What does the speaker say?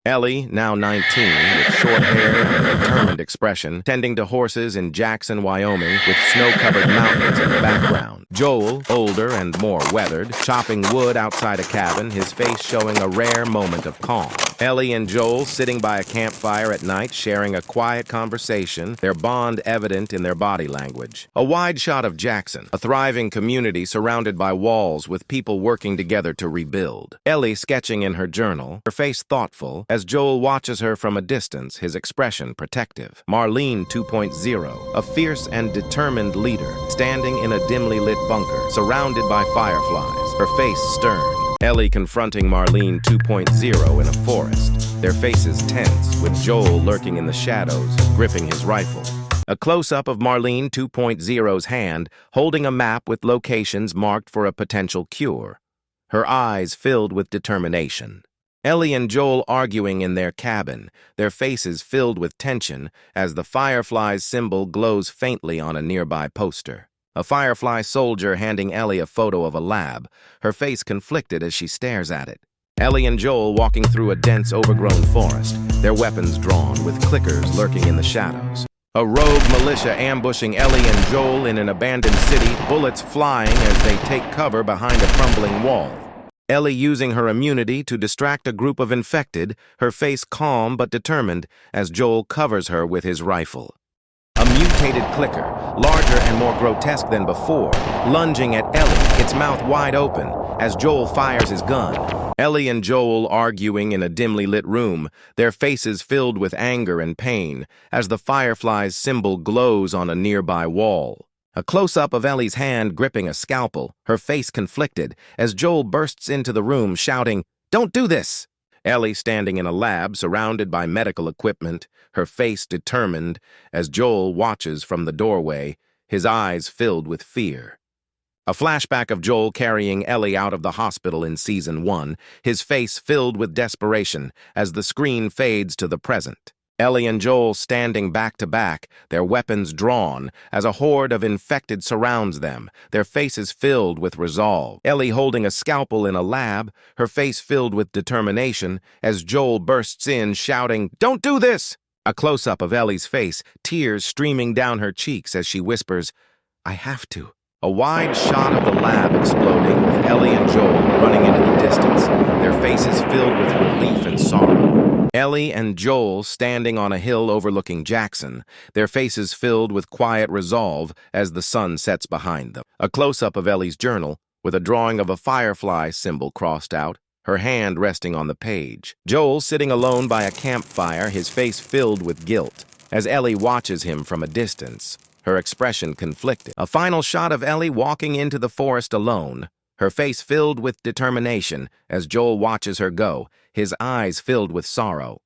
Ellie, now 19, with short hair and a determined expression, tending to horses in Jackson, Wyoming, with snow-covered mountains in the background. Joel, older and more weathered, chopping wood outside a cabin, his face showing a rare moment of calm. Ellie and Joel sitting by a campfire at night, sharing a quiet conversation, their bond evident in their body language. A wide shot of Jackson, a thriving community surrounded by walls with people working together to rebuild. Ellie sketching in her journal, her face thoughtful, as Joel watches her from a distance, his expression protective. Marlene 2.0, a fierce and determined leader, standing in a dimly lit bunker, surrounded by fireflies, her face stern. Ellie confronting Marlene 2.0 in a forest, their faces tense, with Joel lurking in the shadows, gripping his rifle. A close-up of Marlene 2.0's hand, holding a map with locations marked for a potential cure, her eyes filled with determination. Ellie and Joel arguing in their cabin, their faces filled with tension as the Fireflies symbol glows faintly on a nearby poster. A Firefly soldier handing Ellie a photo of a lab, her face conflicted as she stares at it. Ellie and Joel walking through a dense, overgrown forest, their weapons drawn, with clickers lurking in the shadows. A rogue militia ambushing Ellie and Joel in an abandoned city, bullets flying as they take cover behind a crumbling wall. Ellie using her immunity to distract a group of infected, her face calm but determined as Joel covers her with his rifle. A mutated clicker, larger and more grotesque than before, lunging at Ellie, its mouth wide open, as Joel fires his gun. Ellie and Joel arguing in a dimly lit room, their faces filled with anger and pain, as the Fireflies symbol glows on a nearby wall. A close-up of Ellie's hand gripping a scalpel, her face conflicted, as Joel bursts into the room shouting, "Don't do this!" Ellie standing in a lab surrounded by medical equipment, her face determined, as Joel watches from the doorway, his eyes filled with fear. A flashback of Joel carrying Ellie out of the hospital in Season 1, his face filled with desperation as the screen fades to the present. Ellie and Joel standing back to back, their weapons drawn, as a horde of infected surrounds them, their faces filled with resolve. Ellie holding a scalpel in a lab, her face filled with determination, as Joel bursts in, shouting, "Don't do this!" A close-up of Ellie's face, tears streaming down her cheeks as she whispers, "I have to." A wide shot of the lab exploding, with Ellie and Joel running into the distance, their faces filled with relief and sorrow. Ellie and Joel standing on a hill overlooking Jackson, their faces filled with quiet resolve as the sun sets behind them. A close-up of Ellie's journal, with a drawing of a firefly symbol crossed out, her hand resting on the page. Joel sitting alone by a campfire, his face filled with guilt, as Ellie watches him from a distance, her expression conflicted. A final shot of Ellie walking into the forest alone, her face filled with determination as Joel watches her go, his eyes filled with sorrow.